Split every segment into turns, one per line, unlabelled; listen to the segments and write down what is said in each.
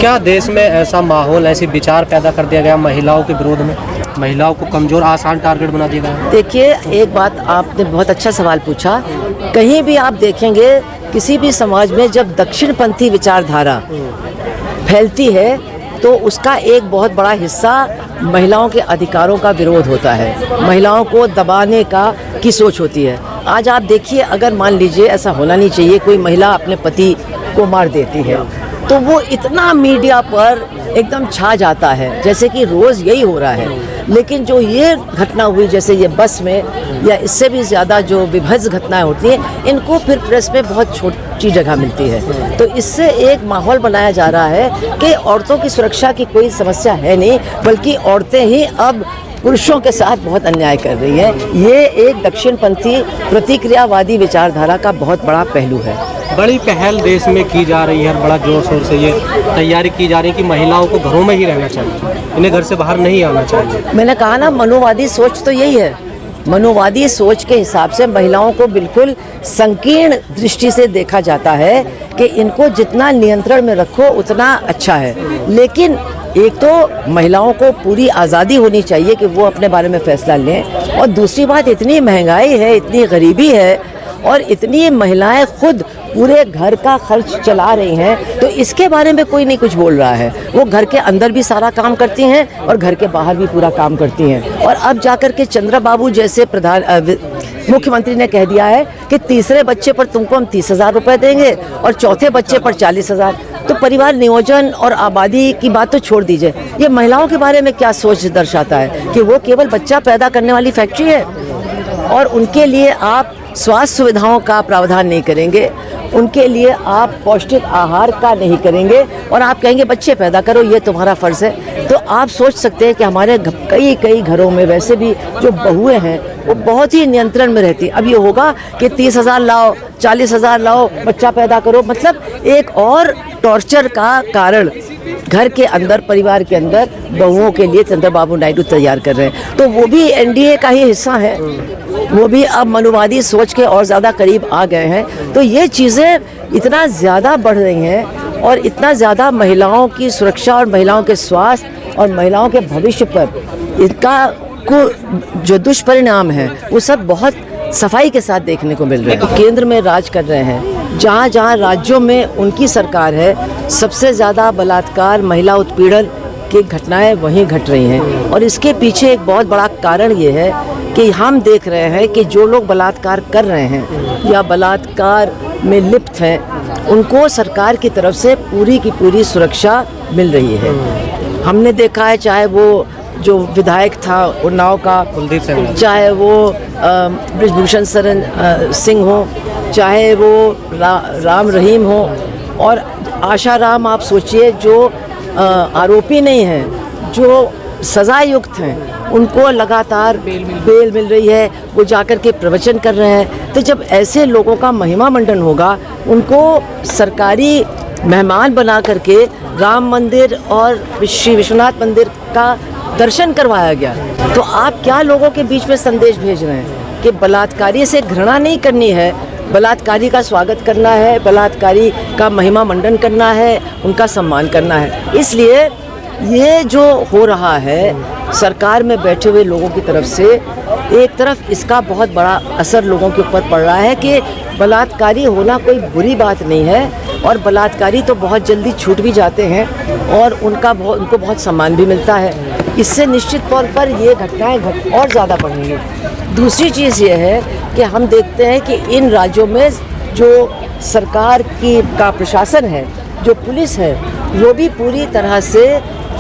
क्या देश में ऐसा माहौल, ऐसी विचार पैदा कर दिया गया महिलाओं के विरोध में, महिलाओं को कमज़ोर आसान टारगेट बना दिया गया?
देखिए, एक बात आपने बहुत अच्छा सवाल पूछा। कहीं भी आप देखेंगे किसी भी समाज में जब दक्षिणपंथी विचारधारा फैलती है तो उसका एक बहुत बड़ा हिस्सा महिलाओं के अधिकारों का विरोध होता है, महिलाओं को दबाने की सोच होती है। आज आप देखिए, अगर मान लीजिए ऐसा होना नहीं चाहिए, कोई महिला अपने पति को मार देती है तो वो इतना मीडिया पर एकदम छा जाता है जैसे कि रोज़ यही हो रहा है। लेकिन जो ये घटना हुई, जैसे ये बस में या इससे भी ज़्यादा जो विभत्स घटनाएं होती हैं, इनको फिर प्रेस में बहुत छोटी जगह मिलती है। तो इससे एक माहौल बनाया जा रहा है कि औरतों की सुरक्षा की कोई समस्या है नहीं, बल्कि औरतें ही अब पुरुषों के साथ बहुत अन्याय कर रही हैं। ये एक दक्षिणपंथी प्रतिक्रियावादी विचारधारा का बहुत बड़ा पहलू है।
बड़ी पहल देश में की जा रही है, बड़ा जोर शोर से ये तैयारी की जा रही है कि महिलाओं को घरों में ही रहना चाहिए, इन्हें घर से बाहर नहीं आना चाहिए।
मैंने कहा ना, मनोवादी सोच तो यही है। मनोवादी सोच के हिसाब से महिलाओं को बिल्कुल संकीर्ण दृष्टि से देखा जाता है कि इनको जितना नियंत्रण में रखो उतना अच्छा है। लेकिन एक तो महिलाओं को पूरी आज़ादी होनी चाहिए कि वो अपने बारे में फैसला लें, और दूसरी बात, इतनी महंगाई है, इतनी गरीबी है और इतनी महिलाएं खुद पूरे घर का खर्च चला रही हैं, तो इसके बारे में कोई नहीं कुछ बोल रहा है। वो घर के अंदर भी सारा काम करती हैं और घर के बाहर भी पूरा काम करती हैं। और अब जाकर के चंद्रबाबू जैसे मुख्यमंत्री ने कह दिया है कि तीसरे बच्चे पर तुमको हम 30,000 रुपये देंगे और चौथे बच्चे पर 40,000। तो परिवार नियोजन और आबादी की बात तो छोड़ दीजिए, ये महिलाओं के बारे में क्या सोच दर्शाता है कि वो केवल बच्चा पैदा करने वाली फैक्ट्री है और उनके लिए आप स्वास्थ्य सुविधाओं का प्रावधान नहीं करेंगे, उनके लिए आप पौष्टिक आहार का नहीं करेंगे और आप कहेंगे बच्चे पैदा करो, ये तुम्हारा फ़र्ज़ है। तो आप सोच सकते हैं कि हमारे कई घरों में वैसे भी जो बहुएं हैं वो बहुत ही नियंत्रण में रहती। अब ये होगा कि 30,000 लाओ, 40,000 लाओ, बच्चा पैदा करो, मतलब एक और टॉर्चर का कारण घर के अंदर, परिवार के अंदर बहुओं के लिए चंद्रबाबू नायडू तैयार कर रहे हैं। तो वो भी एनडीए का ही हिस्सा है, वो भी अब मनोवादी सोच के और ज़्यादा करीब आ गए हैं। तो ये चीज़ें इतना ज़्यादा बढ़ रही हैं और इतना ज़्यादा महिलाओं की सुरक्षा और महिलाओं के स्वास्थ्य और महिलाओं के भविष्य पर इसका जो दुष्परिणाम है वो सब बहुत सफाई के साथ देखने को मिल रहे हैं। केंद्र में राज कर रहे हैं, जहाँ जहाँ राज्यों में उनकी सरकार है, सबसे ज़्यादा बलात्कार, महिला उत्पीड़न की घटनाएं वहीं घट रही हैं। और इसके पीछे एक बहुत बड़ा कारण ये है कि हम देख रहे हैं कि जो लोग बलात्कार कर रहे हैं या बलात्कार में लिप्त हैं, उनको सरकार की तरफ से पूरी की पूरी सुरक्षा मिल रही है। हमने देखा है, चाहे वो जो विधायक था उन्नाव का कुलदीप सिंह, चाहे वो बृजभूषण शरण सिंह हो, चाहे वो राम रहीम हो, और आशाराम, आप सोचिए जो आरोपी नहीं हैं, जो सज़ायुक्त हैं, उनको लगातार बेल मिल रही है, वो जाकर के प्रवचन कर रहे हैं। तो जब ऐसे लोगों का महिमा मंडन होगा, उनको सरकारी मेहमान बना करके राम मंदिर और श्री विश्वनाथ मंदिर का दर्शन करवाया गया, तो आप क्या लोगों के बीच में संदेश भेज रहे हैं कि बलात्कारी से घृणा नहीं करनी है, बलात्कारी का स्वागत करना है, बलात्कारी का महिमा मंडन करना है, उनका सम्मान करना है। इसलिए ये जो हो रहा है सरकार में बैठे हुए लोगों की तरफ से, एक तरफ इसका बहुत बड़ा असर लोगों के ऊपर पड़ रहा है कि बलात्कारी होना कोई बुरी बात नहीं है और बलात्कारी तो बहुत जल्दी छूट भी जाते हैं और उनको बहुत सम्मान भी मिलता है। इससे निश्चित तौर पर ये घटनाएं और ज़्यादा बढ़ेंगी। दूसरी चीज़ ये है कि हम देखते हैं कि इन राज्यों में जो सरकार का प्रशासन है, जो पुलिस है, वो भी पूरी तरह से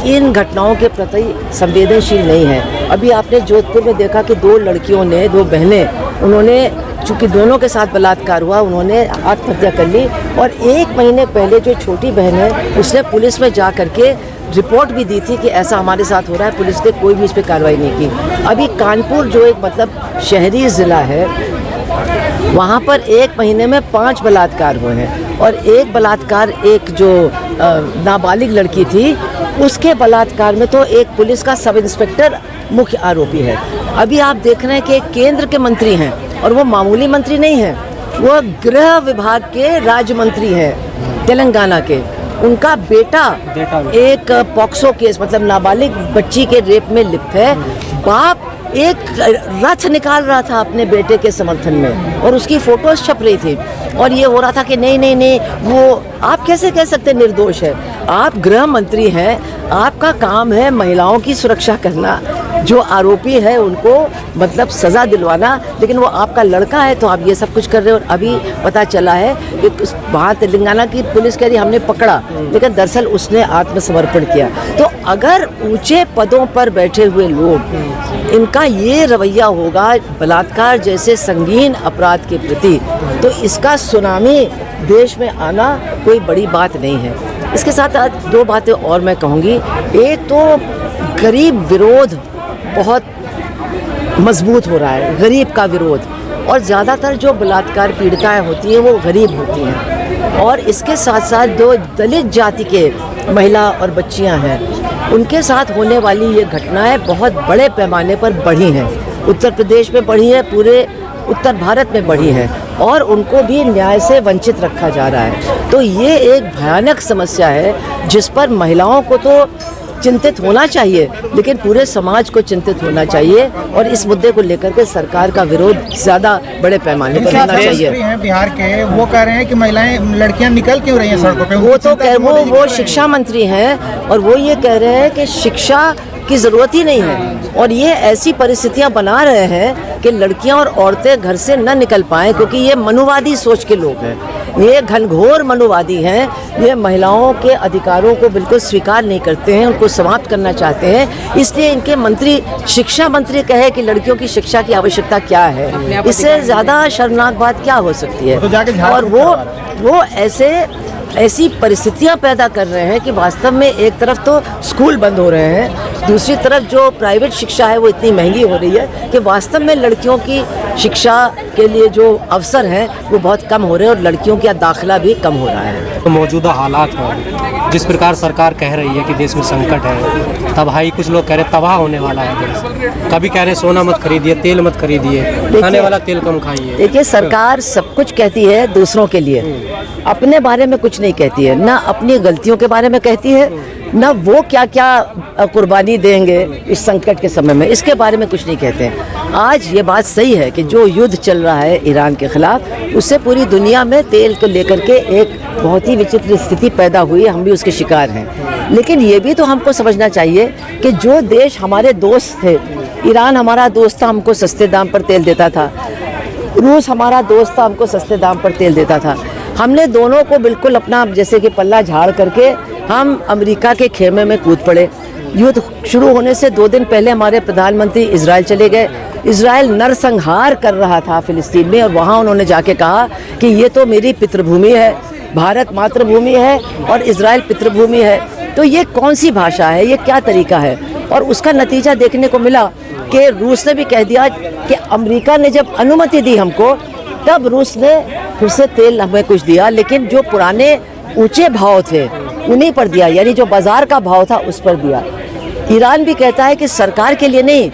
इन घटनाओं के प्रति संवेदनशील नहीं है। अभी आपने जोधपुर में देखा कि 2 लड़कियों ने, 2 बहनें, उन्होंने, चूँकि दोनों के साथ बलात्कार हुआ, उन्होंने आत्महत्या कर ली। और 1 महीने पहले जो छोटी बहन है, उसने पुलिस में जा कर के रिपोर्ट भी दी थी कि ऐसा हमारे साथ हो रहा है। पुलिस ने कोई भी इस पर कार्रवाई नहीं की। अभी कानपुर जो एक मतलब शहरी ज़िला है, वहाँ पर 1 महीने में 5 बलात्कार हुए हैं और एक बलात्कार, एक जो नाबालिग लड़की थी, उसके बलात्कार में तो एक पुलिस का सब इंस्पेक्टर मुख्य आरोपी है। अभी आप देख रहे हैं कि केंद्र के मंत्री हैं और वो मामूली मंत्री नहीं हैं, वो गृह विभाग के राज्य मंत्री हैं तेलंगाना के, उनका बेटा
बेटा
एक पॉक्सो केस मतलब नाबालिग बच्ची के रेप में लिप्त है। बाप एक रथ निकाल रहा था अपने बेटे के समर्थन में और उसकी फोटोज छप रही थी और ये हो रहा था कि नहीं नहीं नहीं, वो आप कैसे कह सकते निर्दोष है? आप गृह मंत्री हैं, आपका काम है महिलाओं की सुरक्षा करना, जो आरोपी है उनको मतलब सज़ा दिलवाना, लेकिन वो आपका लड़का है तो आप ये सब कुछ कर रहे हो। और अभी पता चला है कि वहाँ तेलंगाना की पुलिस कह रही हमने पकड़ा, लेकिन दरअसल उसने आत्मसमर्पण किया। तो अगर ऊंचे पदों पर बैठे हुए लोग इनका ये रवैया होगा बलात्कार जैसे संगीन अपराध के प्रति, तो इसका सुनामी देश में आना कोई बड़ी बात नहीं है। इसके साथ दो बातें और मैं कहूँगी। एक तो गरीब विरोध बहुत मजबूत हो रहा है, गरीब का विरोध, और ज़्यादातर जो बलात्कार पीड़िताएं होती हैं वो गरीब होती हैं। और इसके साथ साथ जो दलित जाति के महिला और बच्चियां हैं उनके साथ होने वाली ये घटनाएं बहुत बड़े पैमाने पर बढ़ी हैं। उत्तर प्रदेश में बढ़ी है, पूरे उत्तर भारत में बढ़ी है और उनको भी न्याय से वंचित रखा जा रहा है। तो ये एक भयानक समस्या है जिस पर महिलाओं को तो चिंतित होना चाहिए, लेकिन पूरे समाज को चिंतित होना चाहिए और इस मुद्दे को लेकर के सरकार का विरोध ज़्यादा बड़े पैमाने पर होना चाहिए।
हैं बिहार के, वो कह रहे हैं कि महिलाएं लड़कियां निकल क्यों रही हैं सड़कों पे?
वो तो वो शिक्षा मंत्री हैं और वो ये कह रहे हैं कि शिक्षा की ज़रूरत ही नहीं है और ये ऐसी परिस्थितियां बना रहे हैं कि लड़कियां और औरतें घर से न निकल पाएं, क्योंकि ये मनुवादी सोच के लोग हैं, ये घनघोर मनुवादी हैं, ये महिलाओं के अधिकारों को बिल्कुल स्वीकार नहीं करते हैं, उनको समाप्त करना चाहते हैं। इसलिए इनके मंत्री, शिक्षा मंत्री कहे कि लड़कियों की शिक्षा की आवश्यकता क्या है, इससे ज़्यादा शर्मनाक बात क्या हो सकती है? और वो ऐसी परिस्थितियां पैदा कर रहे हैं कि वास्तव में एक तरफ तो स्कूल बंद हो रहे हैं, दूसरी तरफ जो प्राइवेट शिक्षा है वो इतनी महंगी हो रही है कि वास्तव में लड़कियों की शिक्षा के लिए जो अवसर हैं वो बहुत कम हो रहे हैं और लड़कियों का दाखिला भी कम हो रहा है।
तो मौजूदा हालात है, जिस प्रकार सरकार कह रही है कि देश में संकट है, तबाही, कुछ लोग कह रहे हैं तबाह होने वाला है देश, कभी कह रहे हैं सोना मत खरीदिए, तेल मत खरीदिए, खाने वाला तेल कम खाइए।
देखिए, सरकार सब कुछ कहती है दूसरों के लिए, अपने बारे में कुछ नहीं कहती है, ना अपनी गलतियों के बारे में कहती है, ना वो क्या क्या कुर्बानी देंगे इस संकट के समय में, इसके बारे में कुछ नहीं कहते हैं। आज ये बात सही है कि जो युद्ध चल रहा है ईरान के खिलाफ, उससे पूरी दुनिया में तेल को लेकर के एक बहुत ही विचित्र स्थिति पैदा हुई है, हम भी उसके शिकार हैं। लेकिन ये भी तो हमको समझना चाहिए कि जो देश हमारे दोस्त थे, ईरान हमारा दोस्त था, हमको सस्ते दाम पर तेल देता था, रूस हमारा दोस्त था, हमको सस्ते दाम पर तेल देता था, हमने दोनों को बिल्कुल अपना जैसे कि पल्ला झाड़ करके हम अमेरिका के खेमे में कूद पड़े। युद्ध शुरू होने से 2 दिन पहले हमारे प्रधानमंत्री इजराइल चले गए। इजराइल नरसंहार कर रहा था फिलिस्तीन में और वहाँ उन्होंने जाके कहा कि ये तो मेरी पितृभूमि है, भारत मातृभूमि है और इजराइल पितृभूमि है। तो ये कौन सी भाषा है, ये क्या तरीका है? और उसका नतीजा देखने को मिला कि रूस ने भी कह दिया कि अमेरिका ने जब अनुमति दी हमको, तब रूस ने फिर से तेल हमें कुछ दिया, लेकिन जो पुराने ऊंचे भाव थे उन्हीं पर दिया, यानी जो बाजार का भाव था उस पर दिया। ईरान भी कहता है कि सरकार के लिए नहीं,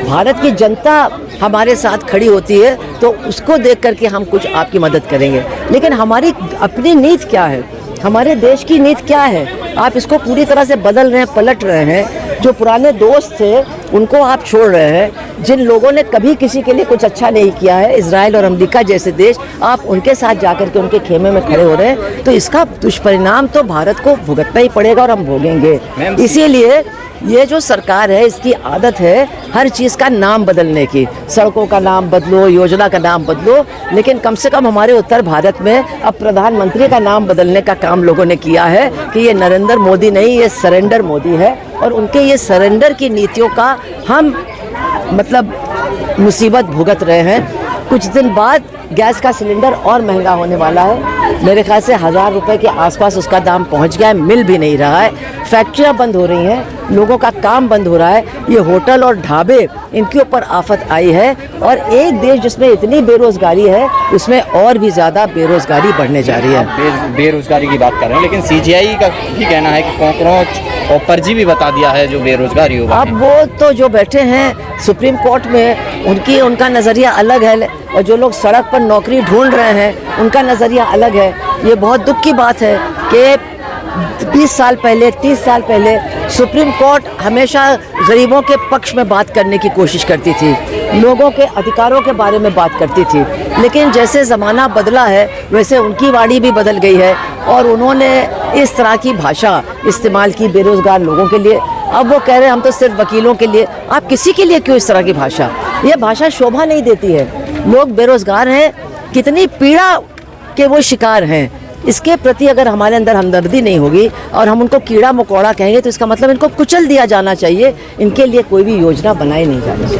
भारत की जनता हमारे साथ खड़ी होती है तो उसको देख करके हम कुछ आपकी मदद करेंगे। लेकिन हमारी अपनी नीति क्या है, हमारे देश की नीति क्या है? आप इसको पूरी तरह से बदल रहे हैं, पलट रहे हैं। जो पुराने दोस्त थे उनको आप छोड़ रहे हैं, जिन लोगों ने कभी किसी के लिए कुछ अच्छा नहीं किया है, इजराइल और अमेरिका जैसे देश, आप उनके साथ जाकर के उनके खेमे में खड़े हो रहे हैं। तो इसका दुष्परिणाम तो भारत को भुगतना ही पड़ेगा और हम भोगेंगे। इसीलिए ये जो सरकार है इसकी आदत है हर चीज़ का नाम बदलने की, सड़कों का नाम बदलो, योजना का नाम बदलो, लेकिन कम से कम हमारे उत्तर भारत में अब प्रधानमंत्री का नाम बदलने का काम लोगों ने किया है कि ये नरेंद्र मोदी नहीं, ये सरेंडर मोदी है। और उनके ये सरेंडर की नीतियों का हम मतलब मुसीबत भुगत रहे हैं। कुछ दिन बाद गैस का सिलेंडर और महंगा होने वाला है, मेरे ख्याल से 1000 रुपये के आसपास उसका दाम पहुंच गया है, मिल भी नहीं रहा है, फैक्ट्रियां बंद हो रही हैं, लोगों का काम बंद हो रहा है। ये होटल और ढाबे, इनके ऊपर आफत आई है और एक देश जिसमें इतनी बेरोजगारी है उसमें और भी ज़्यादा बेरोजगारी बढ़ने जा रही है।
बेरोजगारी की बात कर रहे हैं, लेकिन CGI का भी कहना है कि कॉकरोच और परजीवी बता दिया है जो बेरोजगारी होगा।
अब वो तो जो बैठे हैं सुप्रीम कोर्ट में, उनका नज़रिया अलग है और जो लोग सड़क पर नौकरी ढूंढ रहे हैं उनका नज़रिया अलग है। ये बहुत दुख की बात है कि 20 साल पहले, 30 साल पहले सुप्रीम कोर्ट हमेशा गरीबों के पक्ष में बात करने की कोशिश करती थी, लोगों के अधिकारों के बारे में बात करती थी। लेकिन जैसे ज़माना बदला है वैसे उनकी वाणी भी बदल गई है और उन्होंने इस तरह की भाषा इस्तेमाल की बेरोज़गार लोगों के लिए। अब वो कह रहे हैं हम तो सिर्फ वकीलों के लिए। आप किसी के लिए क्यों इस तरह की भाषा? ये भाषा शोभा नहीं देती है। लोग बेरोज़गार हैं, कितनी पीड़ा के वो शिकार हैं। इसके प्रति अगर हमारे अंदर हमदर्दी नहीं होगी और हम उनको कीड़ा मकोड़ा कहेंगे तो इसका मतलब इनको कुचल दिया जाना चाहिए। इनके लिए कोई भी योजना बनाई नहीं जानी चाहिए।